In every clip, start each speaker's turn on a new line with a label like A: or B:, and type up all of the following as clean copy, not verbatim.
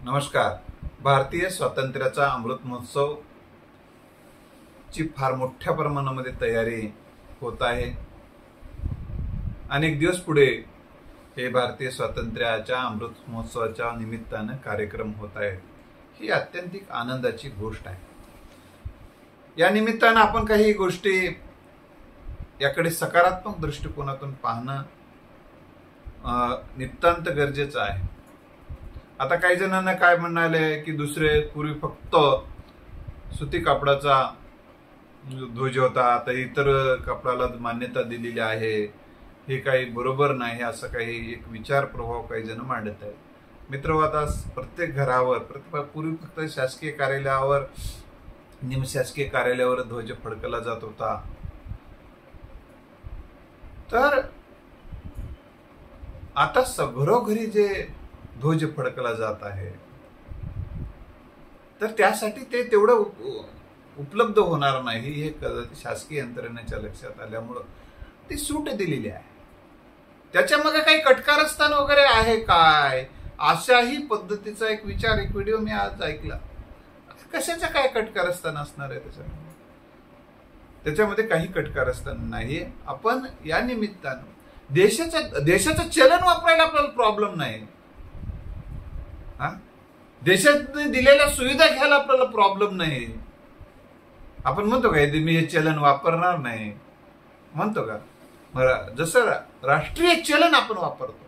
A: नमस्कार. भारतीय स्वातंत्र्याचा अमृत महोत्सव ची फार मोठ्या प्रमाणामध्ये तयारी होत आहे. अनेक दिवस पुढे हे भारतीय स्वातंत्र्याच्या अमृत महोत्सवाच्या निमित्ताने कार्यक्रम होत आहेत. ही अत्यंतिक आनंदाची गोष्ट आहे. या निमित्ताने आपण काही गोष्टी याकडे सकारात्मक दृष्टिकोनातून पाहणं नितांत गरजेचं आहे. आता काही जणांना काय म्हणाले की दुसरे पूर्वी फक्त सुती कापडाचा ध्वज होता, आता इतर कापडाला मान्यता दिलेली आहे, हे काही बरोबर नाही, असं काही एक विचार प्रभाव काही जण मांडत आहेत. मित्र, आता प्रत्येक घरावर पूर्वी फक्त शासकीय कार्यालयावर निमशासकीय कार्यालयावर ध्वज फडकला जात होता. तर आता घरोघरी जे ध्वज फडकला जात आहे, तर त्यासाठी ते तेवढं उपलब्ध होणार नाही हे शासकीय यंत्रणेच्या लक्षात आल्यामुळं ती सूट दिलेली आहे. त्याच्या मागे काही कटकारस्थान वगैरे आहे काय, अशाही पद्धतीचा एक विचार, एक व्हिडिओ मी आज ऐकला. कशाचं काय कटकारस्थान असणार आहे त्याच्यामध्ये काही कटकारस्थान नाहीये. आपण या निमित्तानं देशाचं चलन वापरायला आपल्याला प्रॉब्लेम नाही. देशाने दिलेल्या सुविधा घ्यायला आपल्याला प्रॉब्लेम नाही. आपण म्हणतो का मी हे चलन वापरणार नाही, म्हणतो का? जसं राष्ट्रीय चलन आपण वापरतो,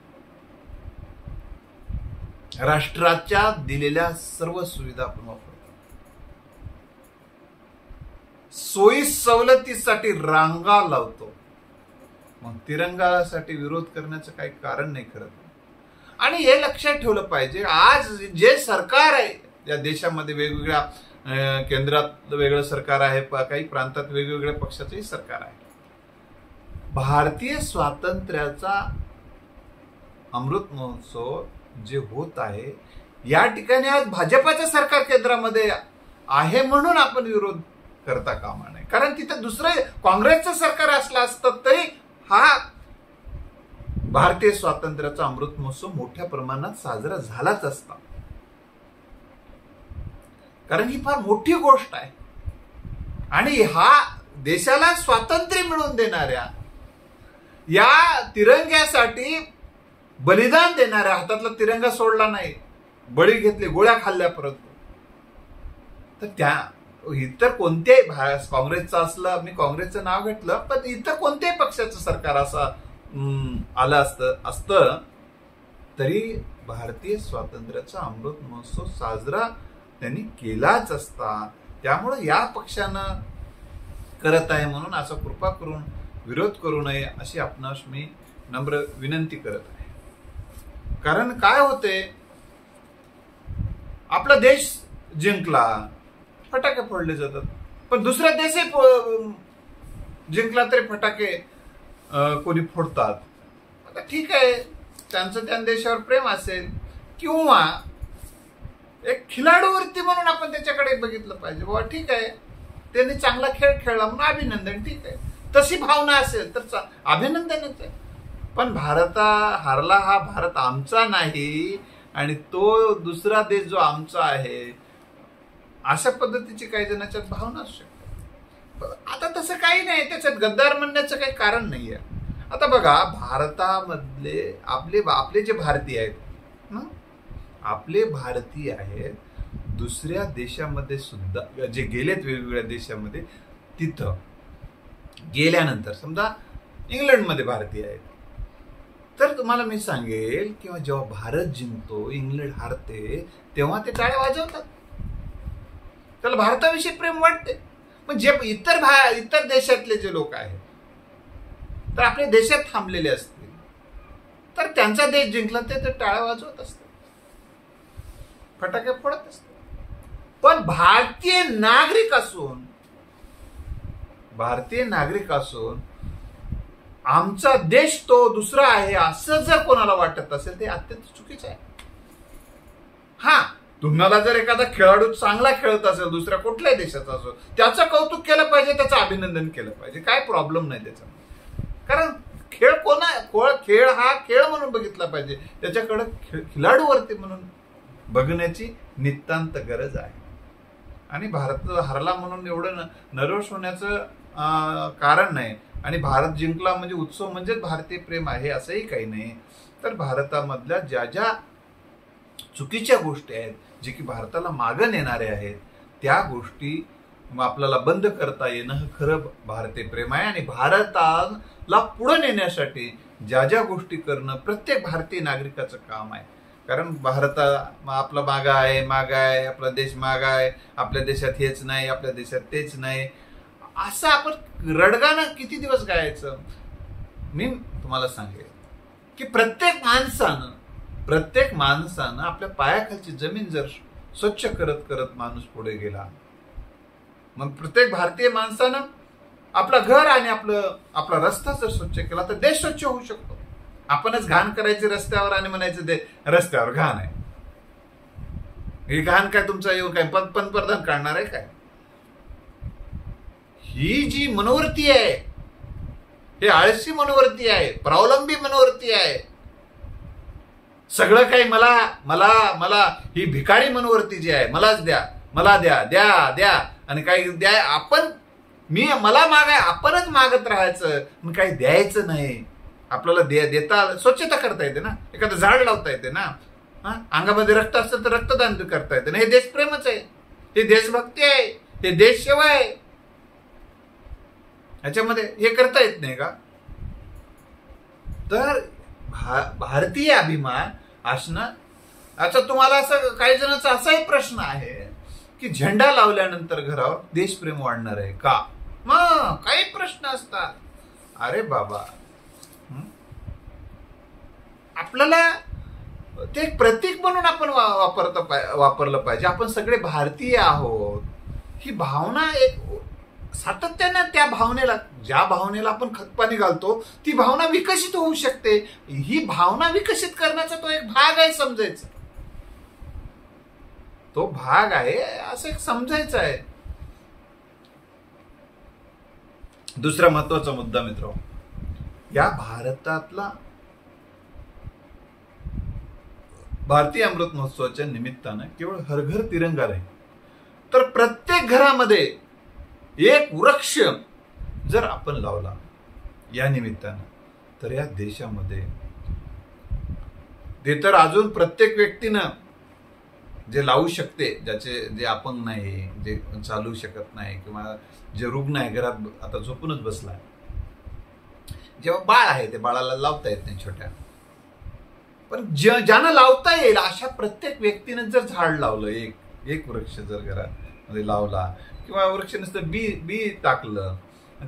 A: राष्ट्राच्या दिलेल्या सर्व सुविधा आपण वापरतो. सोयी सवलतीसाठी रांगा लावतो, मग तिरंगासाठी विरोध करण्याचं काही कारण नाही करत. आणि हे लक्षात ठेवलं पाहिजे, आज जे सरकार आहे या देशामध्ये, वेगवेगळ्या केंद्रात वेगळं सरकार आहे, काही प्रांतात वेगवेगळ्या पक्षाचंही सरकार आहे. भारतीय स्वातंत्र्याचा अमृत महोत्सव जे होत आहे, या ठिकाणी आज भाजपाचं सरकार केंद्रामध्ये आहे म्हणून आपण विरोध करता कामा नये. कारण तिथं दुसरं काँग्रेसचं सरकार असलं असतं तरी हा भारतीय स्वातंत्र्याचा अमृत महोत्सव मोठ्या प्रमाणात साजरा झालाच असता. कारण ही फार मोठी गोष्ट आहे आणि हा देशाला स्वातंत्र्य मिळवून देणाऱ्या, या तिरंग्यासाठी बलिदान देणाऱ्या, हातातला तिरंगा सोडला नाही, बळी घेतले, गोळ्या खाल्ल्यापर्यंत. तर त्या इतर कोणत्याही, काँग्रेसचं असलं, मी काँग्रेसचं नाव घेतलं, पण इतर कोणत्याही पक्षाचं सरकार असं आलं असतं तरी भारतीय स्वातंत्र्याचा अमृत महोत्सव साजरा त्यांनी केलाच असता. त्यामुळे या पक्षानं करत आहे म्हणून असं कृपा करून विरोध करू नये अशी आपणास मी नम्र विनंती करत आहे. कारण काय होते, आपला देश जिंकला, फटाके फोडले जातात, पण दुसरा देशही जिंकला तरी फटाके कोणी फोडतात. आता ठीक आहे, त्यांचं त्या देशावर प्रेम असेल, किंवा एक खिलाडूवरती म्हणून आपण त्याच्याकडे बघितलं पाहिजे. बाबा ठीक आहे, त्यांनी चांगला खेळ खेळला म्हणून अभिनंदन, ठीक आहे, तशी भावना असेल तर अभिनंदनच आहे. पण भारत हारला, हा भारत आमचा नाही आणि तो दुसरा देश जो आमचा आहे, अशा पद्धतीची काही जणांच्यात भावना असू शकते. आता तसं काही नाही, त्याच्यात गद्दार म्हणण्याचं काही कारण नाहीये. आता बघा, भारतामधले आपले जे भारतीय आहेत, आपले भारतीय आहेत, दुसऱ्या देशामध्ये सुद्धा जे गेलेत वेगवेगळ्या देशामध्ये, तिथं गेल्यानंतर समजा इंग्लंडमध्ये भारतीय आहेत, तर तुम्हाला मी सांगेल किंवा जेव्हा भारत जिंकतो, इंग्लंड हारते, तेव्हा ते टाळ्या वाजवतात, त्याला भारताविषयी प्रेम वाटते. पण जे इतर देशातले जे लोक आहेत, तर आपल्या देशात थांबलेले असतील, तर त्यांचा देश जिंकला ते टाळ्या वाजवत असतात, फटाके फोडत असतात. पण भारतीय नागरिक असून आमचा देश तो दुसरा आहे असं जर कोणाला वाटत असेल, ते अत्यंत चुकीचं आहे. हा, तुम्हाला जर एखादा खेळाडू चांगला खेळत असेल, दुसऱ्या कुठल्याही देशाचा असो, त्याचं कौतुक केलं पाहिजे, त्याचं अभिनंदन केलं पाहिजे, काय प्रॉब्लेम नाही त्याच्यामध्ये. कारण खेळ हा खेळ म्हणून बघितला पाहिजे, त्याच्याकडे खिलाडूवरती म्हणून बघण्याची नितांत गरज आहे. आणि भारत हरला म्हणून एवढं नर्वस होण्याचं कारण नाही. आणि भारत जिंकला म्हणजे उत्सव म्हणजेच भारतीय प्रेम आहे असंही काही नाही. तर भारतामधल्या ज्या ज्या चुकीच्या गोष्टी आहेत, जे की भारताला मागं नेणारे आहेत, त्या गोष्टी आपल्याला बंद करता येणं हे खरं भारतीय प्रेम आहे. आणि भारताला पुढे नेण्यासाठी ज्या ज्या गोष्टी करणं प्रत्येक भारतीय नागरिकाचं काम आहे. कारण भारत आपला मागा आहे, आपला देश मागा आहे, आपल्या देशात हेच नाही, आपल्या देशात तेच नाही, असं आपण रडगाणं किती दिवस गायचं. मी तुम्हाला सांगेन की प्रत्येक माणसानं आपल्या पायाखालची जमीन जर स्वच्छ करत करत माणूस पुढे गेला, मग प्रत्येक भारतीय माणसानं आपलं घर आणि आपला रस्ता जर स्वच्छ केला तर देश स्वच्छ होऊ शकतो. आपणच घाण करायची रस्त्यावर आणि म्हणायचं रस्त्यावर घाण आहे. ही घाण काय तुमचा येऊन काय पंतप्रधान काढणार आहे काय? ही जी मनोवृत्ती आहे, हे आळशी मनोवृत्ती आहे, प्रावलंबी मनोवृत्ती आहे. सगळं काही मला ही भिकारी मनोवृत्ती जी आहे, मलाच द्या, मला द्या द्या द्या आणि काही द्या. मला मागाय, आपणच मागत राहायचं, काही द्यायचं नाही. आपल्याला देता स्वच्छता करता येते ना, एखादं झाड लावता येते ना, अंगामध्ये रक्त असेल तर रक्तदान करता येते ना. हे देशप्रेमच आहे, हे देशभक्ती आहे, हे देशसेवा आहे. ह्याच्यामध्ये हे करता येत नाही का? तर भारतीय अभिमान असणं. आता तुम्हाला असं काही जणांचा असाही प्रश्न आहे की झेंडा लावल्यानंतर घरावर देशप्रेम वाढणार आहे का? मग काही प्रश्न असतात. अरे बाबा, आपल्याला ते एक प्रतीक म्हणून आपण वापरलं पाहिजे. आपण सगळे भारतीय आहोत, ही भावना एक सातत्यानं ज्या भावनेला आपण खतपाणी घालतो ती भावना विकसित होऊ शकते. ही भावना विकसित करण्याचा तो एक भाग आहे, समजायचं. तो भाग आहे असं एक समजायचं आहे. दुसरा महत्वाचा मुद्दा मित्र, या भारतातला भारतीय अमृत महोत्सवाच्या निमित्तानं केवळ हर घर तिरंगा नाही, तर प्रत्येक घरामध्ये एक वृक्ष जर आपण लावला या निमित्तानं, तर या देशामध्ये ते तर अजून प्रत्येक व्यक्तीनं जे लावू शकते, जे अपंग नाही, जे चालू शकत नाही, किंवा जे रुग्ण आहे, घरात आता झोपूनच बसलाय, जेव्हा बाळ आहे ते बाळाला लावता येत नाही छोट्या, पण ज्यांना लावता येईल अशा प्रत्येक व्यक्तीनं जर झाड लावलं, एक वृक्ष जर घरामध्ये लावला, किंवा वृक्ष नुसतं बी टाकलं,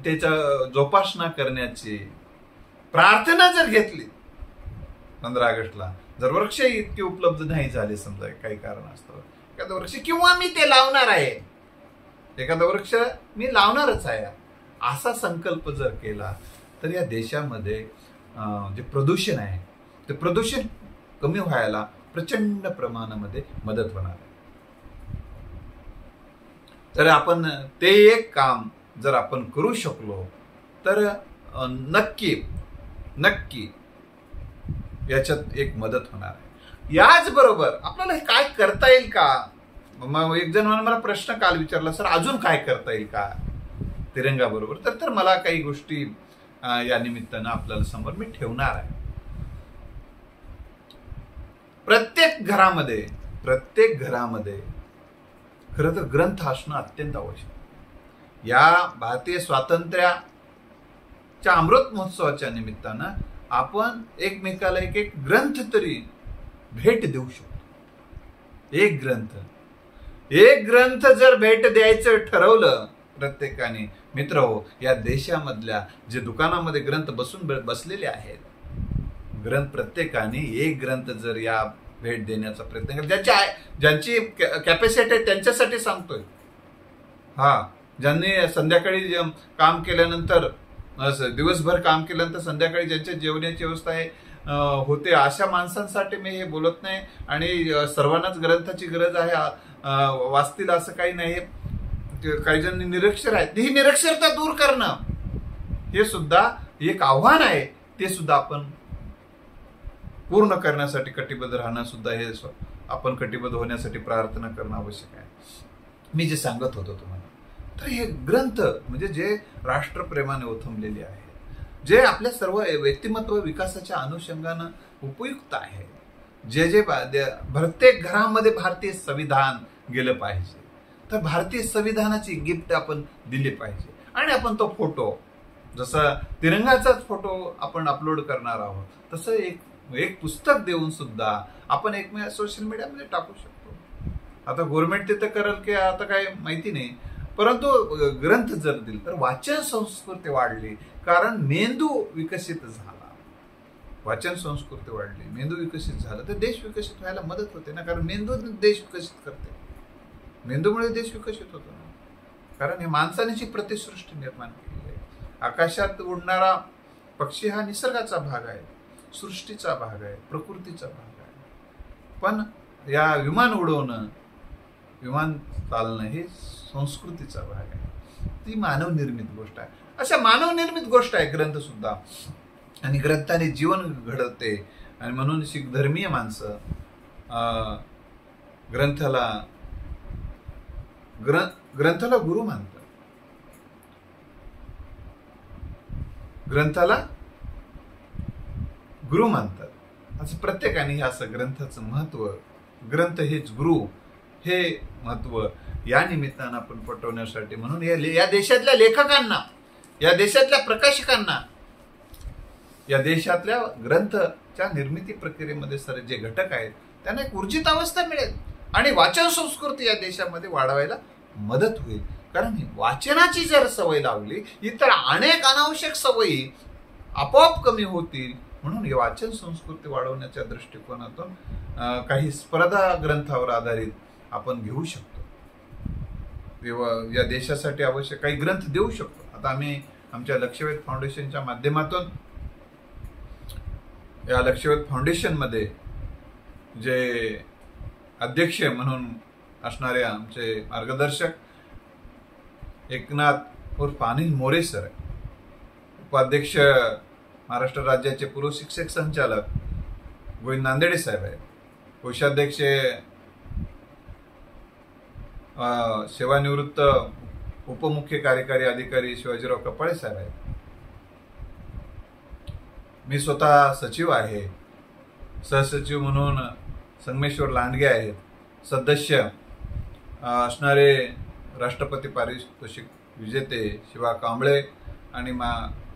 A: त्याच्या जोपासना करण्याची प्रार्थना जर घेतली, 15 ऑगस्टला जर वृक्ष इतके उपलब्ध नाही झाले, समजा काही कारण असतं, एखादा वृक्ष, किंवा मी ते लावणार आहे, एखादा वृक्ष मी लावणारच आहे, असा संकल्प जर केला तर या देशामध्ये जे प्रदूषण आहे ते प्रदूषण कमी व्हायला प्रचंड प्रमाणामध्ये मदत होणार आहे. तर आपण ते एक काम जर आपण करू शकलो तर नक्की याच्यात एक मदत होणार आहे. याचबरोबर आपल्याला हे काय करता येईल का? मग एक जण मला प्रश्न काल विचारला, सर अजून काय करता येईल का तिरंगा बरोबर? तर मला काही गोष्टी या निमित्तानं आपल्याला समोर मी ठेवणार आहे. प्रत्येक घरामध्ये खरं तर ग्रंथ असणं अत्यंत आवश्यक. या भारतीय स्वातंत्र्याच्या अमृत महोत्सवाच्या निमित्तानं आपण एकमेकाला एक ग्रंथ तरी भेट देऊ शकतो. एक ग्रंथ जर भेट द्यायचं ठरवलं प्रत्येकाने, मित्र हो, या देशामधल्या जे दुकानामध्ये ग्रंथ बसलेले आहेत, प्रत्येकाने एक ग्रंथ जर या भेट देण्याचा प्रयत्न केला, ज्यांची कॅपॅसिटी आहे त्यांच्यासाठी सांगतोय. ज्यांनी संध्याकाळी काम केल्यानंतर, दिवसभर काम केल्यानंतर संध्याकाळी ज्यांच्या जेवणाची व्यवस्था आहे होते, अशा माणसांसाठी मी हे बोलत नाही. आणि सर्वांनाच ग्रंथाची गरज आहे, वाचतील असं काही नाही. काही जण निरक्षर आहेत, ही निरक्षरता दूर करणं हे सुद्धा एक आव्हान आहे. ते सुद्धा आपण पूर्ण करण्यासाठी कटिबद्ध राहणं सुद्धा हे आपण कटिबद्ध होण्यासाठी प्रार्थना करणं आवश्यक आहे. मी जे सांगत होतो तुम्हाला, तर हे ग्रंथ म्हणजे जे राष्ट्रप्रेमाने ओथंबलेले आहे, जे आपल्या सर्व व्यक्तिमत्व विकासाच्या अनुषंगानं उपयुक्त आहे, जे प्रत्येक घरामध्ये भारतीय संविधान गेलं पाहिजे, तर भारतीय संविधानाची गिफ्ट आपण दिली पाहिजे. आणि आपण तो फोटो, जसा तिरंगाचाच फोटो आपण अपलोड करणार आहोत, तसं एक पुस्तक देऊन सुद्धा आपण सोशल मीडियामध्ये टाकू शकतो. आता गव्हर्नमेंट तिथं करेल की आता काय माहिती नाही, परंतु ग्रंथ जर दिले तर वाचन संस्कृती वाढली, कारण मेंदू विकसित झाला. वाचन संस्कृती वाढली, मेंदू विकसित झाला, तर देश विकसित व्हायला मदत होते ना, कारण मेंदू देश विकसित करते. मेंदूमुळे देश विकसित होतो ना, कारण हे माणसाने प्रतिसृष्टी निर्माण केली आहे. आकाशात उडणारा पक्षी हा निसर्गाचा भाग आहे, सृष्टीचा भाग आहे, प्रकृतीचा भाग आहे. पण या विमान उडवणं, विमान चालणं हे संस्कृतीचा भाग आहे, ती मानवनिर्मित गोष्ट आहे. अशा मानवनिर्मित गोष्ट आहे ग्रंथ सुद्धा, आणि ग्रंथाने जीवन घडवते. आणि म्हणून शीख धर्मीय माणसं ग्रंथाला गुरु मानतात. ग्रंथाला गुरु मानतात. असं प्रत्येकाने असं ग्रंथाचं महत्व, ग्रंथ हेच गुरु, हे महत्व या निमित्तानं आपण पटवण्यासाठी, म्हणून या देशातल्या लेखकांना, या देशातल्या प्रकाशकांना, या देशातल्या ग्रंथच्या निर्मिती प्रक्रियेमध्ये सर जे घटक आहेत त्यांना एक ऊर्जित अवस्था मिळेल आणि वाचन संस्कृती या देशामध्ये वाढवायला मदत होईल. कारण वाचनाची जर सवय लावली, इतर अनेक अनावश्यक सवयी आपोआप कमी होतील. म्हणून हे वाचन संस्कृती वाढवण्याच्या दृष्टिकोनातून काही स्पर्धा ग्रंथावर आधारित आपण घेऊ शकतो. या देशासाठी आवश्यक काही ग्रंथ देऊ शकतो. आता आम्ही आमच्या लक्षवेध फाउंडेशनच्या माध्यमातून, या लक्षवेध फाउंडेशनमध्ये जे अध्यक्ष म्हणून असणारे आमचे मार्गदर्शक एकनाथ उर्फ अनिल मोरे सर आहे, उपाध्यक्ष महाराष्ट्र राज्याचे पूर्व शिक्षक संचालक गोविंद नांदेडे साहेब आहेत, कोषाध्यक्ष सेवानिवृत्त उपमुख्य कार्यकारी अधिकारी शिवाजीराव कपाळे साहेब आहेत, मी स्वतः सचिव आहे, सहसचिव म्हणून संगमेश्वर लांडगे आहेत, सदस्य असणारे राष्ट्रपती पारितोषिक विजेते शिवा कांबळे आणि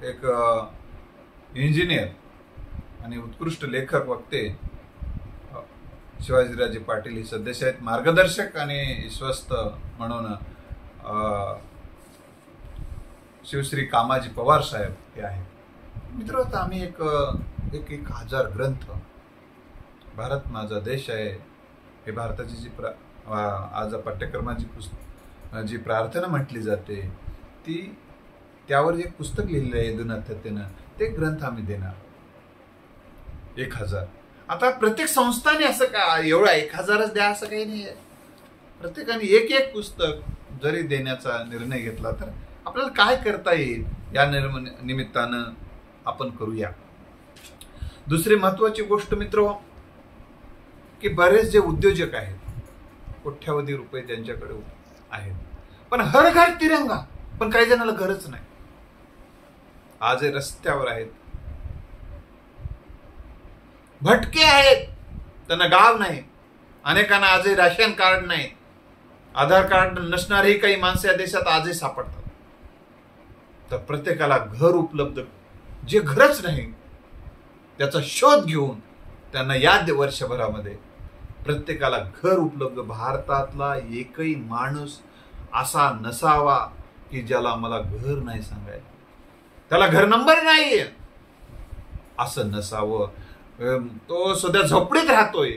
A: एक इंजिनियर आणि उत्कृष्ट लेखक वक्ते शिवाजीराजे पाटील हे सदस्य आहेत. मार्गदर्शक आणि विश्वस्त म्हणून शिवश्री कामाजी पवार साहेब हे आहेत. मित्र, आता आम्ही एक 1000 ग्रंथ, भारत माझा देश आहे, हे भारताची जी आज पाठ्यक्रमाची जी प्रार्थना म्हटली जाते, त्यावर एक पुस्तक लिहिलेलं आहे यदुनाथतेनं, ते ग्रंथ आम्ही देणार 1000. आता प्रत्येक संस्थाने असं का एवढा 1000च द्या असं काही नाही आहे. प्रत्येकाने एक पुस्तक जरी देण्याचा निर्णय घेतला तर आपल्याला काय करता येईल या निमित्तानं आपण करूया. दुसरी महत्वाची गोष्ट मित्र, की बरेच जे उद्योजक आहेत, कोट्यावधी रुपये त्यांच्याकडे आहेत, पण हर घर तिरंगा, पण काही जणांना घरच नाही. आज रस्त्यावर आहेत, भटके आहेत, त्यांना गाव नाही. अनेकांना आजही राशन कार्ड नाही, आधार कार्ड नसणारी काही माणसं या देशात आजही सापडतात. तर प्रत्येकाला घर उपलब्ध, जे घरच नाही त्याचा शोध घेऊन त्यांना या वर्षभरामध्ये प्रत्येकाला घर उपलब्ध. भारतातला एकही माणूस असा नसावा की ज्याला मला घर नाही सांगायला, त्याला घर नंबर नाही असं नसावं. तो सध्या झोपडीत राहतोय,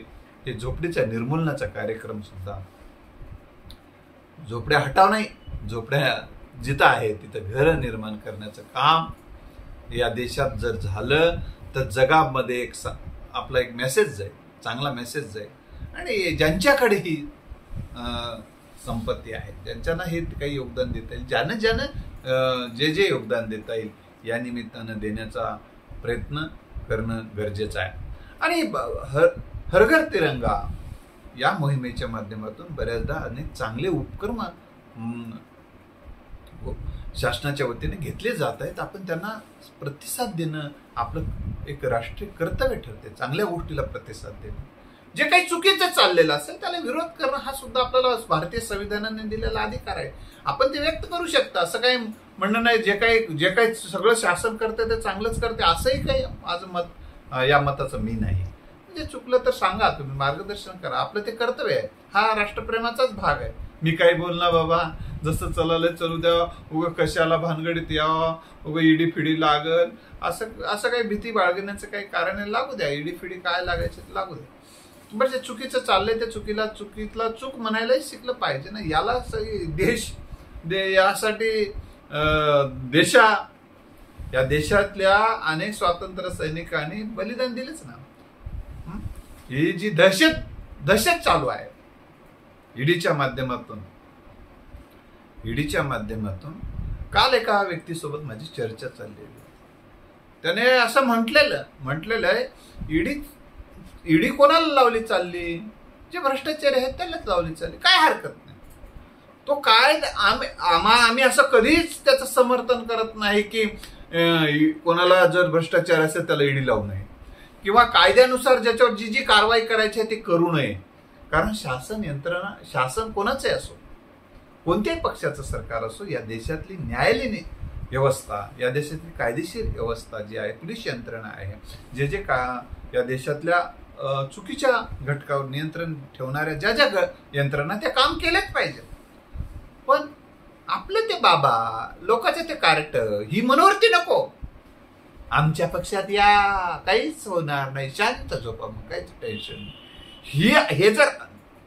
A: हे झोपडीच्या निर्मूलनाचा कार्यक्रम सुद्धा, झोपड्या हटाव नाही, झोपड्या जिथं आहे तिथं घर निर्माण करण्याचं काम या देशात जर झालं तर जगामध्ये आपला एक मेसेज जाईल, चांगला मेसेज जाईल. आणि ज्यांच्याकडे ही संपत्ती आहे, ज्यांच्याना हे काही योगदान देता येईल, ज्यानं जे योगदान देता येईल या निमित्तानं देण्याचा प्रयत्न करणं गरजेचं आहे. आणि हर घर तिरंगा या मोहिमेच्या माध्यमातून बऱ्याचदा अनेक चांगले उपक्रम शासनाच्या वतीने घेतले जात आहेत. आपण त्यांना प्रतिसाद देणं आपलं एक राष्ट्रीय कर्तव्य ठरते. चांगल्या गोष्टीला प्रतिसाद देणं, जे काही चुकीचं चाललेलं असेल त्याला विरोध करणं हा सुद्धा आपल्याला भारतीय संविधानाने दिलेला अधिकार आहे. आपण ते व्यक्त करू शकता. असं काही म्हणणं नाही जे काही सगळं शासन करते ते चांगलंच करते असंही काही माझं मत या मताचं मी नाही. म्हणजे चुकलं तर सांगा, तुम्ही मार्गदर्शन करा, आपलं ते कर्तव्य आहे. हा राष्ट्रप्रेमाचाच भाग आहे. मी काही बोलणार बाबा, जसं चलायला चलू द्या, उगं कशाला भानगडीत यावं, उगं इडी फिडी लागल, असं काही भीती बाळगण्याचं काही कारण आहे. लागू द्या, इडी फिडी काय लागायचे लागू द्या. बरं, जे चुकीचं चाललंय त्या चुकीतला चूक म्हणायलाही शिकलं पाहिजे ना. याला यासाठी या देशातल्या अनेक स्वातंत्र्य सैनिकांनी बलिदान दिलेच ना. ही जी दहशत चालू आहे ईडीच्या माध्यमातून काल एका व्यक्तीसोबत माझी चर्चा चाललेली. त्याने असं म्हटलेलं आहे, ईडी कोणाला लावली चालली? जे भ्रष्टाचारी आहेत त्यालाच लावली चालली. काय हरकत नाही. तो काय आम्ही असं कधीच त्याचं समर्थन करत नाही की कोणाला जर भ्रष्टाचार असेल त्याला ईडी लावू नये, किंवा कायद्यानुसार ज्याच्यावर जी कारवाई करायची आहे ती करू नये. कारण शासन कोणाचे असो, कोणत्याही पक्षाचं सरकार असो, या देशातली न्यायालयीन व्यवस्था, या देशातली कायदेशीर व्यवस्था जी आहे, पोलीस यंत्रणा आहे, जे या देशातल्या चुकीच्या घटकावर नियंत्रण ठेवणाऱ्या ज्या यंत्रणा त्या काम केलेच पाहिजे. पण आपलं ते बाबा, लोकांचे ते कार्ट, ही मनोवृत्ती नको. आमच्या पक्षात या काहीच होणार नाही, शांत झोपा, मग काहीच टेन्शन नाही. हे जर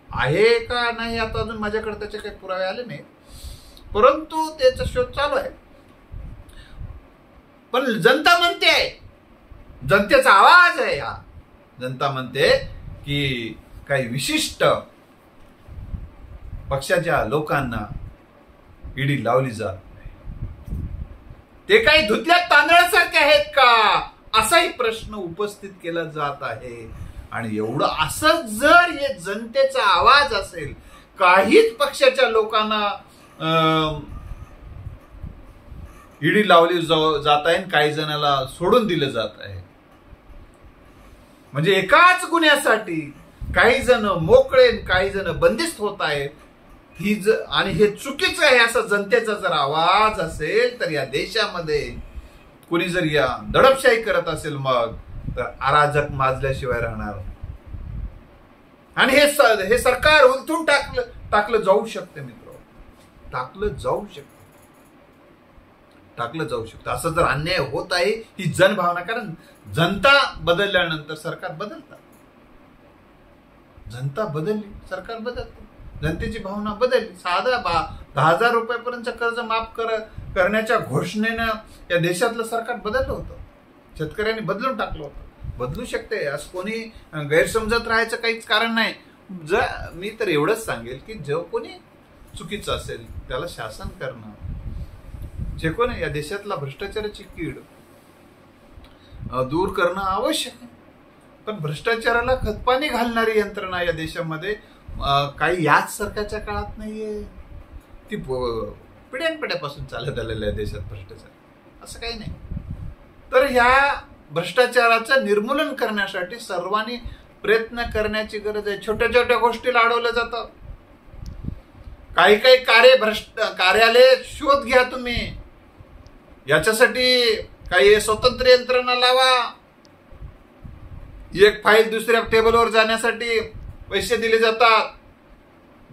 A: आहे का नाही आता अजून माझ्याकडे त्याचे काही पुरावे आले नाही, परंतु त्याचा शोध चालू आहे. पण जनता म्हणते, जनतेचा आवाज आहे हा. जनता म्हणते की काही विशिष्ट पक्षाच्या लोकांना ईडी लावली जात नाही. ते काही धुतल्या तांदळासारखे आहेत का, असाही प्रश्न उपस्थित केला जात आहे. आणि एवढं असं जर हे जनतेचा आवाज असेल, काहीच पक्षाच्या लोकांना ईडी लावली जात आहे, काही जणांना सोडून दिलं जात आहे. म्हणजे एकाच गुन्ह्यासाठी काही जण मोकळे, काही जण बंदिस्त होत आहेत. आणि हे चुकीचं आहे असा जनतेचा जर आवाज असेल तर या देशामध्ये कोणी जर या दडपशाही करत असेल मग तर अराजक माजल्याशिवाय राहणार. आणि हे सरकार उलथून टाकलं जाऊ शकते मित्र, टाकलं जाऊ शकतं. असं जर अन्याय होत आहे ही जनभावना, कारण जनता बदलल्यानंतर सरकार बदलतात. जनता बदलली, सरकार बदलतं. जनतेची भावना बदलली. साधा 10,000 रुपयापर्यंत कर्ज माफ करण्याच्या घोषणेनं या देशातलं सरकार बदललं होतं. शेतकऱ्यांनी बदलून टाकलं होतं. बदलू शकते, असं कोणी गैरसमजत राहायचं काहीच कारण नाही. मी तर एवढंच सांगेल की जो कोणी चुकीचं असेल त्याला शासन करणं, जे कोणी या देशातला भ्रष्टाचाराची कीड दूर करणं आवश्यक आहे. पण भ्रष्टाचाराला खतपाणी घालणारी यंत्रणा या देशामध्ये काही याच सरकारच्या काळात नाहीये. ती पिढ्यानपिढ्यापासून चालत आलेल्या देशात भ्रष्टाचार, असं काही नाही. तर ह्या भ्रष्टाचाराचं निर्मूलन करण्यासाठी सर्वांनी प्रयत्न करण्याची गरज आहे. छोट्या छोट्या गोष्टीला अडवलं जातं. काही कार्यालय शोध घ्या तुम्ही, याच्यासाठी काही स्वतंत्र यंत्रणा लावा. एक फाईल दुसऱ्या टेबलवर जाण्यासाठी पैसे दिले जातात,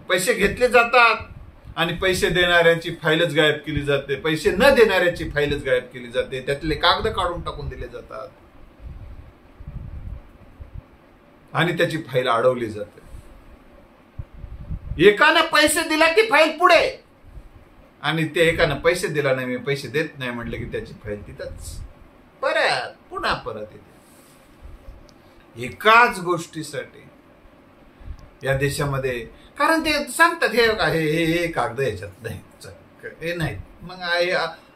A: पैसे घेतले जातात, आणि पैसे देणाऱ्यांची फाईलच गायब केली जाते, पैसे न देणाऱ्याची फाईलच गायब केली जाते, त्यातले कागद काढून टाकून दिले जातात आणि त्याची फाईल अडवली जाते. एकानं पैसे दिला की फाईल पुढे, आणि ते एकानं पैसे दिला नाही, मी पैसे देत नाही म्हटलं की त्याची फाईल तिथंच पुन्हा परत येते. एकाच गोष्टीसाठी या देशामध्ये, कारण ते सांगतात हे कागद याच्यात नाही, हे नाही, मग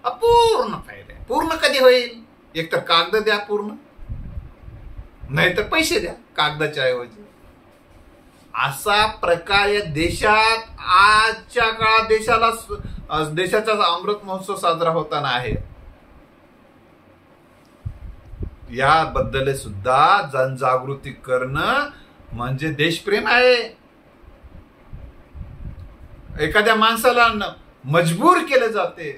A: अपूर्ण फाईल आहे. पूर्ण कधी होईल? एक तर कागद द्या पूर्ण, नाही तर पैसे द्या कागदाच्या ऐवजी. असा प्रकार या देशात आजच्या काळात देशाचा अमृत महोत्सव साजरा होताना आहे. याबद्दल सुद्धा जनजागृती करणं म्हणजे देशप्रेम आहे. एखाद्या माणसाला मजबूर केले जाते,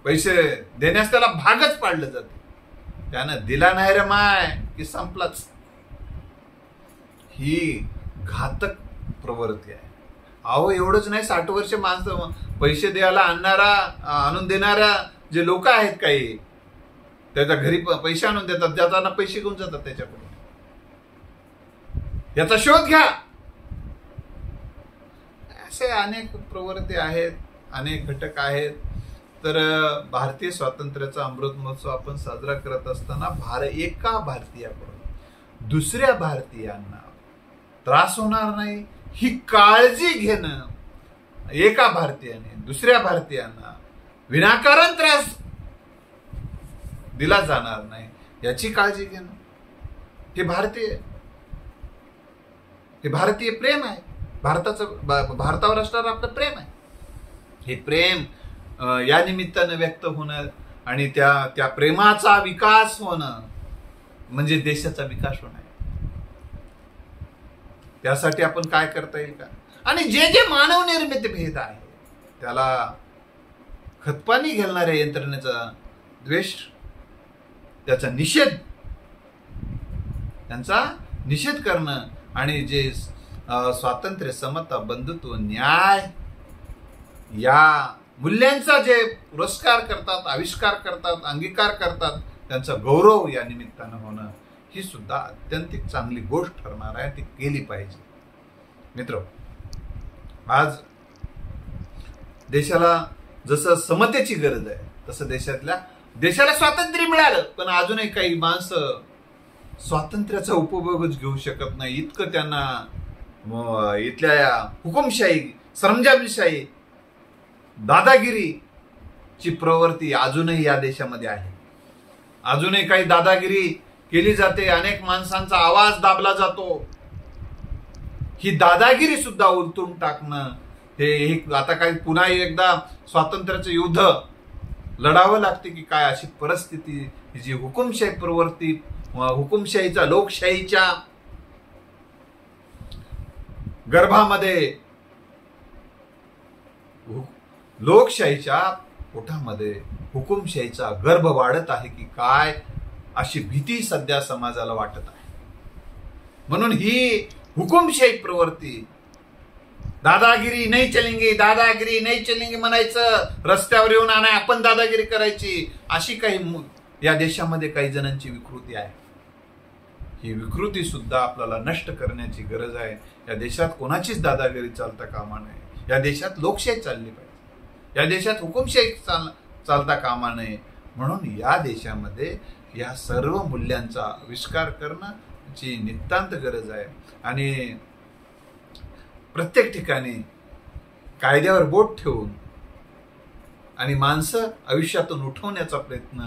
A: पैसे देण्यास त्याला भागच पाडलं जाते, त्यानं दिला नाही रे माय की संपलाच. ही घातक प्रवृत्ती आहे. अहो एवढंच नाही, 60 वर्ष माणसं पैसे द्यायला आणून देणाऱ्या जे लोक आहेत, काही त्याच्या घरी पैसे आणून देतात, ज्याचा पैसे घेऊन जातात त्याच्याकडून. याचा शोध घ्या. असे अनेक प्रवृत्ती आहेत, अनेक घटक आहेत. तर भारतीय स्वातंत्र्याचा अमृत महोत्सव आपण साजरा करत असताना एका भारतीयाकडून दुसऱ्या भारतीयांना त्रास होणार नाही ही काळजी घेणं, एका भारतीयाने दुसऱ्या भारतीयांना विनाकारण त्रास दिला जाणार नाही याची काळजी घेणं, हे भारतीय प्रेम आहे. भारतावर असणारं आपलं प्रेम आहे. हे प्रेम या निमित्तानं व्यक्त होणं आणि त्या प्रेमाचा विकास होणं म्हणजे देशाचा विकास होणं आहे. त्यासाठी आपण काय करता येईल का? आणि जे मानव निर्मित भेद आहे त्याला खतपाणी घालणाऱ्या यंत्रणेचा द्वेष, त्यांचा निषेध करणं आणि जे स्वातंत्र्य, समता, बंधुत्व, न्याय या मूल्यांचा जे पुरस्कार करतात, आविष्कार करतात, अंगीकार करतात, त्यांचा गौरव या निमित्तानं होणं ही सुद्धा अत्यंत चांगली गोष्ट ठरणार आहे. ती केली पाहिजे. मित्र, आज देशाला जसं समतेची गरज आहे तसं देशाला स्वातंत्र्य मिळालं, पण अजूनही काही माणसं स्वातंत्र्याचा उपभोगच घेऊ शकत नाही. इतकं त्यांना इथल्या हुकुमशाही, सरंजामशाही, दादागिरीची प्रवृत्ती अजूनही या देशामध्ये आहे. अजूनही काही दादागिरी केली जाते, अनेक माणसांचा आवाज दाबला जातो. ही दादागिरी सुद्धा उलटून टाकणं हे आता काही पुन्हा एकदा स्वातंत्र्याचं युद्ध लढावं लागते की काय, अशी परिस्थिती जी हुकुमशाही प्रवृत्ती, हुकुमशाहीचा लोकशाहीच्या गर्भामध्ये, लोकशाहीच्या पोटामध्ये हुकुमशाहीचा गर्भ वाढत आहे की काय, अशी भीती सध्या समाजाला वाटत आहे. म्हणून ही हुकुमशाही प्रवृत्ती, दादागिरी नाही चलेंगे म्हणायचं, रस्त्यावर येऊन आपण दादागिरी करायची, अशी काही या देशामध्ये काही जणांची विकृती आहे. ही विकृती सुद्धा आपल्याला नष्ट करण्याची गरज आहे. या देशात कोणाचीच दादागिरी चालता कामा नये. या देशात लोकशाही चालली पाहिजे. या देशात हुकुमशाही चालता कामा नये. म्हणून या देशामध्ये या सर्व मूल्यांचा आविष्कार करण्याची नितांत गरज आहे. आणि प्रत्येक ठिकाणी कायद्यावर बोट ठेवून आणि माणसं आयुष्यातून उठवण्याचा प्रयत्न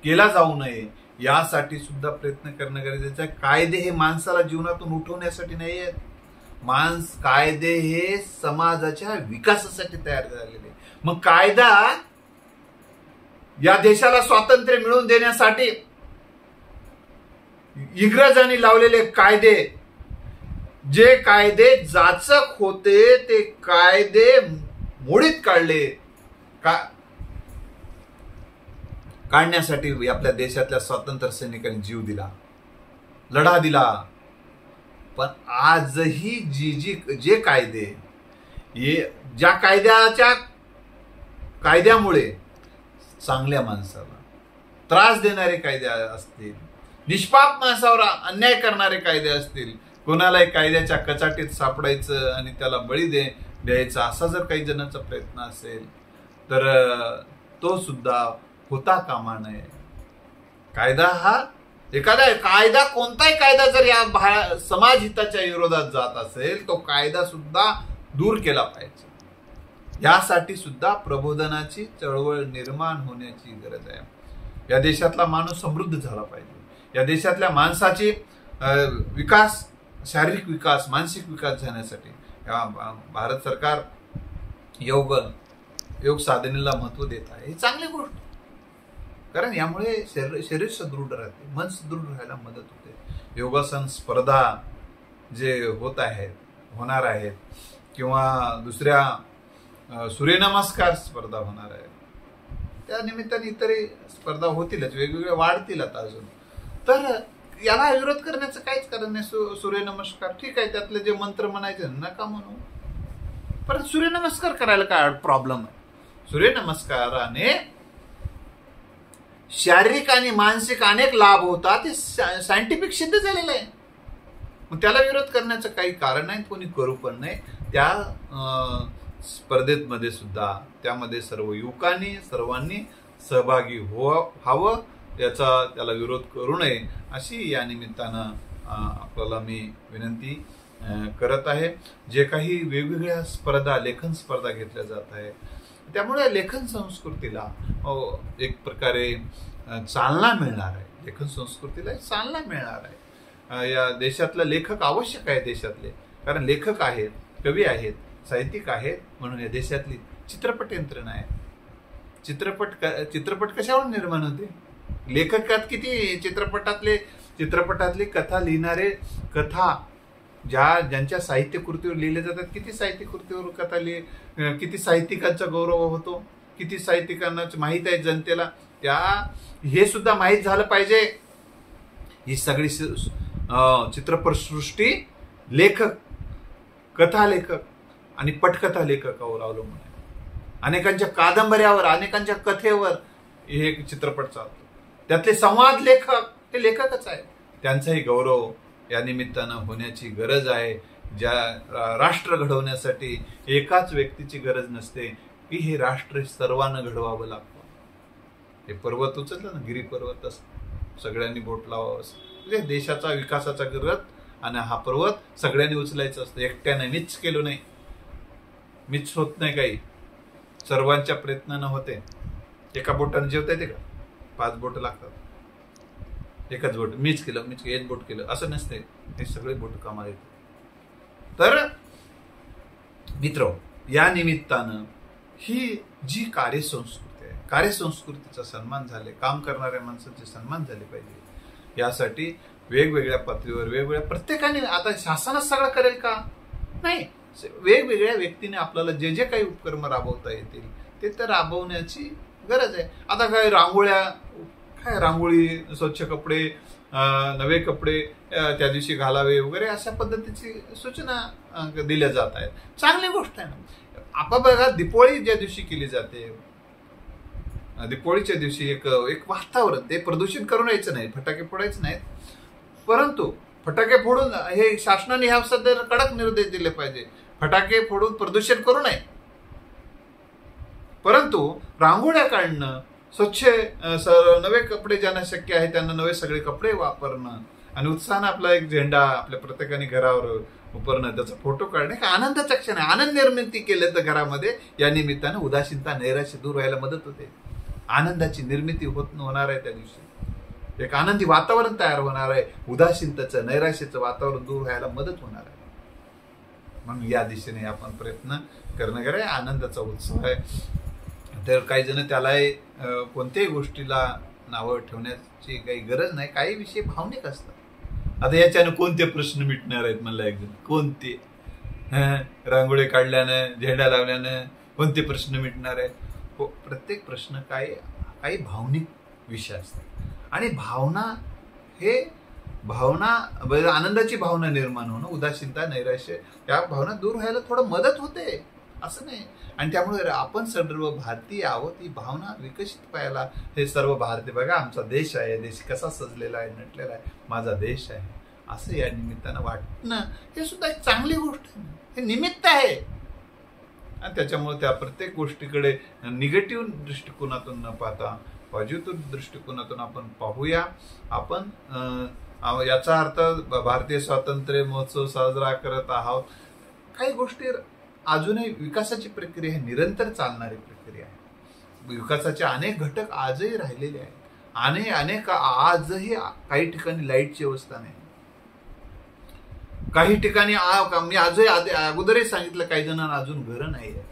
A: केला जाऊ नये यासाठी सुद्धा प्रयत्न करणं गरजेचं आहे. कायदे हे माणसाला जीवनातून उठवण्यासाठी नाही आहेत. कायदे हे समाजाच्या विकासासाठी तयार झालेले. मग कायदा या देशाला स्वातंत्र्य मिळवून देण्यासाठी इंग्रजांनी लावलेले कायदे, जे कायदे जाचक होते ते कायदे मोडीत काढण्यासाठी आपल्या देशातल्या स्वातंत्र्य सैनिकांनी जीव दिला, लढा दिला. पण आजही जे कायदे, ज्या कायद्यामुळे चांगल्या माणसाला त्रास देणारे कायदे असतील, निष्पाप माणसावर अन्याय करणारे कायदे असतील, कोणालाही कायद्याच्या कचाटीत सापडायचं आणि त्याला बळी द्यायचा असा जर काही जणांचा प्रयत्न असेल तर तो सुद्धा होता कामा नये. कोणताही कायदा जर या समाज हिताच्या विरोधात जात असेल तो कायदा सुद्धा दूर केला पाहिजे. यासाठी सुद्धा प्रबोधनाची चळवळ निर्माण होण्याची गरज आहे. या देशातला माणूस समृद्ध झाला पाहिजे. या देशातल्या माणसाची विकास शारीरिक विकास, मानसिक विकास झाण्यासाठी भारत सरकार योग साधनेला महत्व देत आहे. ही चांगली गोष्ट, कारण यामुळे शरीर सदृढ राहते, मन सदृढ राहायला मदत होते. योगासन स्पर्धा जे होणार आहेत किंवा दुसऱ्या सूर्यनमस्कार स्पर्धा होणार आहे, त्या निमित्ताने इतरही स्पर्धा होतीलच, वेगवेगळ्या वाढतील आता अजून. तर याला विरोध करण्याचं काहीच कारण नाही. सूर्यनमस्कार ठीक आहे, त्यातले जे मंत्र म्हणायचे नका म्हणू, पण सूर्यनमस्कार करायला काय प्रॉब्लेम आहे? सूर्यनमस्काराने शारीरिक आणि मानसिक अनेक लाभ होतात, ते सायंटिफिक सिद्ध झालेलं आहे. मग त्याला विरोध करण्याचं काही कारण नाही, कोणी करू पण नाही. त्या स्पर्धेमध्ये सुद्धा त्यामध्ये सर्व युवकांनी, सर्वांनी सहभागी व्हावं, त्याला विरोध करू नये, अशी या निमित्तानं आपल्याला मी विनंती करत आहे. जे काही वेगवेगळ्या स्पर्धा, लेखन स्पर्धा घेतल्या जात आहे, त्यामुळे लेखन संस्कृतीला एक प्रकारे चालना मिळणार आहे. लेखन संस्कृतीला चालना मिळणार आहे. या देशातला लेखक आवश्यक आहे देशातले, कारण लेखक आहेत, कवी आहेत, साहित्यिक आहेत, म्हणून या देशातली चित्रपट यंत्रणा आहे. चित्रपट कशावर निर्माण होते? लेखकात किती चित्रपटातले कथा लिहिणारे, कथा ज्यांच्या साहित्य कृतीवर लिहिले जातात, किती साहित्य कृतीवर कथा किती साहित्यिकांचा गौरव होतो, किती साहित्यिकांना माहित आहे जनतेला. हे सुद्धा माहीत झालं पाहिजे. ही सगळी चित्रपटसृष्टी लेखक, कथा लेखक आणि पटकथा लेखकावर अवलंबून आहे. अनेकांच्या कादंबऱ्यावर, अनेकांच्या कथेवर हे चित्रपट चालतो. त्यातले संवाद लेखक हे लेखकच आहे. त्यांचाही गौरव या निमित्तानं होण्याची गरज आहे. ज्या राष्ट्र घडवण्यासाठी एकाच व्यक्तीची गरज नसते, की हे राष्ट्र सर्वांना घडवावं लागतं. हे पर्वत उचललं ना, गिरी पर्वत, सगळ्यांनी बोट लावावं, म्हणजे देशाचा विकासाचा गरज. आणि हा पर्वत सगळ्यांनी उचलायचा असतो, एकट्याने मीच केलो नाही, मीच होत नाही काही, सर्वांच्या प्रयत्नानं होते. एका बोटाने जेवता येते का? 5 बोट लागतात. एकच बोट मीच केलं, एक बोट केलं असं नसते, हे सगळे बोट कामाला येते. तर मित्र, या निमित्तानं ही जी कार्यसंस्कृती आहे, कार्यसंस्कृतीचा सन्मान झाले, काम करणाऱ्या माणसांचे सन्मान झाले पाहिजे. यासाठी वेगवेगळ्या पातळीवर वेगवेगळ्या प्रत्येकाने, आता शासनच सगळं करेल का? नाही, वेगवेगळ्या व्यक्तीने आपल्याला जे जे काही उपक्रम राबवता येतील ते तर राबवण्याची गरज आहे. आता काय रांगोळी, स्वच्छ कपडे, नवे कपडे त्या दिवशी घालावे वगैरे, अशा पद्धतीची सूचना दिल्या जात आहेत. चांगली गोष्ट आहे ना. आपण बघा, दीपोळी ज्या दिवशी केली जाते, दीपोळीच्या दिवशी एक वातावरण, ते प्रदूषण करून यायचं नाही, फटाके फोडायचे नाहीत, परंतु फटाके फोडून, हे शासनाने ह्या सध्या कडक निर्देश दिले पाहिजे, फटाके फोडून प्रदूषण करू नये. परंतु रांगोळ्या काढणं, स्वच्छ नवे कपडे ज्यांना शक्य आहे त्यांना नवे सगळे कपडे वापरणं आणि उत्साहानं आपला एक झेंडा आपल्या प्रत्येकाने घरावर उपरणं, त्याचा फोटो काढणे, एक आनंदाचा क्षण आहे. आनंद निर्मिती केले तर घरामध्ये, या निमित्तानं उदासीनता, नैराश्य दूर व्हायला मदत होते. आनंदाची निर्मिती होणार आहे. त्या दिवशी एक आनंदी वातावरण तयार होणार आहे. उदासीनतेचं, नैराश्याचं वातावरण दूर व्हायला मदत होणार आहे. म्हणून या दिशेने आपण प्रयत्न करणं गरज आहे. आनंदाचा उत्सव आहे. तर काही जण त्याला कोणत्याही गोष्टीला नावं ठेवण्याची काही गरज नाही. काही विषय भावनिक असतात. आता याच्यानं कोणते प्रश्न मिटणार आहेत म्हणलं एकजण, कोणते? रांगोळी काढल्यानं, झेंडा लावल्यानं कोणते प्रश्न मिटणार आहेत? हो, प्रत्येक प्रश्न काही भावनिक विषय असतात. आणि आनंदाची भावना निर्माण होणं, उदासीनता, नैराश्य या भावना दूर व्हायला थोडं मदत होते, असं नाही. आणि त्यामुळे आपण सर्व भारतीय आहोत, ही भावना विकसित पाहायला हे सर्व भारतीय, बघा आमचा देश आहे, देश कसा सजलेला आहे, नटलेला आहे, माझा देश आहे, असं या निमित्तानं वाटणं हे सुद्धा एक चांगली गोष्ट आहे. हे निमित्त आहे. आणि त्याच्यामुळे त्या प्रत्येक गोष्टीकडे निगेटिव्ह दृष्टिकोनातून न पाहता पॉझिटिव्ह दृष्टिकोनातून आपण पाहूया. आपण याचा अर्थ भारतीय स्वातंत्र्य महोत्सव साजरा करत आहोत. काही गोष्टी अजूनही विकासाची प्रक्रिया आहे, निरंतर चालणारी प्रक्रिया आहे. विकासाचे अनेक घटक आजही राहिलेले आहेत. अनेक आजही काही ठिकाणी लाईटची व्यवस्था नाही, काही ठिकाणी मी आजही अगोदरही सांगितलं, काही जणांना अजून घरं नाहीये,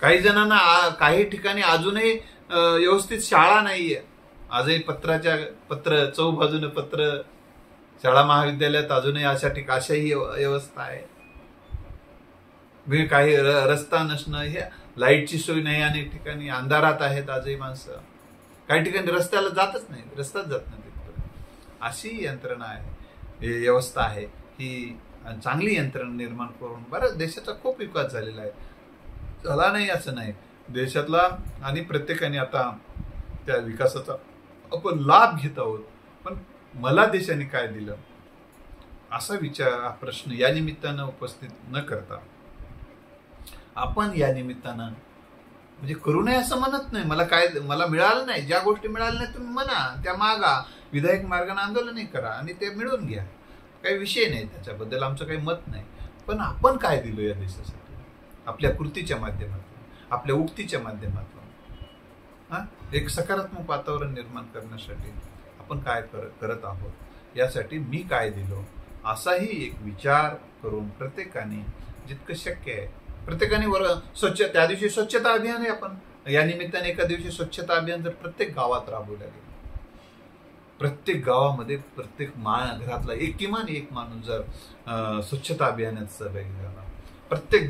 A: काही जणांना काही ठिकाणी अजूनही व्यवस्थित शाळा नाहीये, आजही पत्र चौबाजूने पत्र, शाळा महाविद्यालयात अजूनही अशाही व्यवस्था आहे. काही रस्ता नसणं, हे लाईटची सोय नाही, अनेक ठिकाणी अंधारात आहेत आजही माणसं, काही ठिकाणी रस्त्याला जातच नाही, रस्ताच जात नाही तिथपर्यंत. अशी यंत्रणा आहे, व्यवस्था आहे, ही चांगली यंत्रणा निर्माण करून बरं देशाचा खूप विकास झालेला आहे. झाला नाही असं नाही, देशातला आणि प्रत्येकाने आता त्या विकासाचा आपण लाभ घेत आहोत. पण मला देशाने काय दिलं असा प्रश्न या निमित्तानं उपस्थित न करता आपण या निमित्तानं म्हणजे करू नये असं म्हणत नाही. मला मिळालं नाही, ज्या गोष्टी मिळाल्या नाही तुम्ही म्हणा, त्या मागा, विधायक मार्गाने आंदोलनही करा आणि ते मिळवून घ्या, काही विषय नाही, त्याच्याबद्दल आमचं काही मत नाही. पण आपण काय दिलं या देशासाठी, आपल्या कृतीच्या माध्यमातून, आपल्या उक्तीच्या माध्यमातून, एक सकारात्मक वातावरण निर्माण करण्यासाठी आपण काय करत आहोत, यासाठी मी काय दिलो असाही एक विचार करून प्रत्येकाने जितकं शक्य आहे, प्रत्येकाने त्या दिवशी स्वच्छता अभियान आहे, आपण या निमित्ताने एका दिवशी स्वच्छता अभियान जर प्रत्येक गावात राबवलं गेलं, प्रत्येक गावामध्ये प्रत्येक घरातला किमान एक माणूस जर स्वच्छता अभियानात सहभागी झाला, प्रत्येक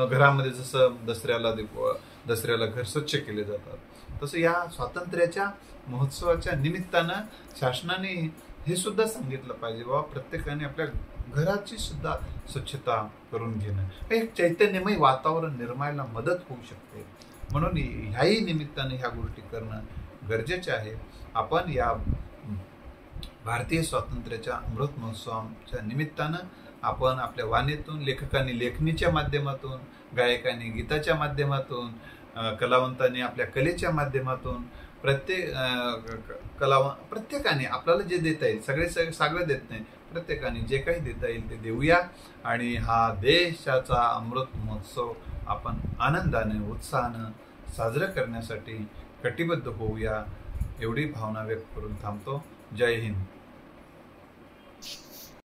A: घरामध्ये जसं दसऱ्याला घर स्वच्छ केले जातात, तसं या स्वातंत्र्याच्या महोत्सवाच्या निमित्तानं शासनाने हे सुद्धा सांगितलं पाहिजे, बाबा प्रत्येकाने आपल्या घराची सुद्धा स्वच्छता करून घेणं, एक चैतन्यमय वातावरण निर्माणाला मदत होऊ शकते. म्हणून ह्याही निमित्ताने ह्या गोष्टी करणं गरजेचे आहे. आपण या भारतीय स्वातंत्र्याच्या अमृत महोत्सवाच्या निमित्तानं आपण आपल्या वाणीतून, लेखकांनी लेखणीच्या माध्यमातून, गायकांनी गीताच्या माध्यमातून, कलावंतांनी आपल्या कलेच्या माध्यमातून, प्रत्येकाने आपल्याला जे देता येईल, सगळं देत नाही, प्रत्येकाने जे काही देता येईल ते देऊया आणि हा देशाचा अमृत महोत्सव आपण आनंदाने, उत्साहानं साजरा करण्यासाठी कटिबद्ध होऊया, एवढी भावना व्यक्त करून थांबतो. जय हिंद.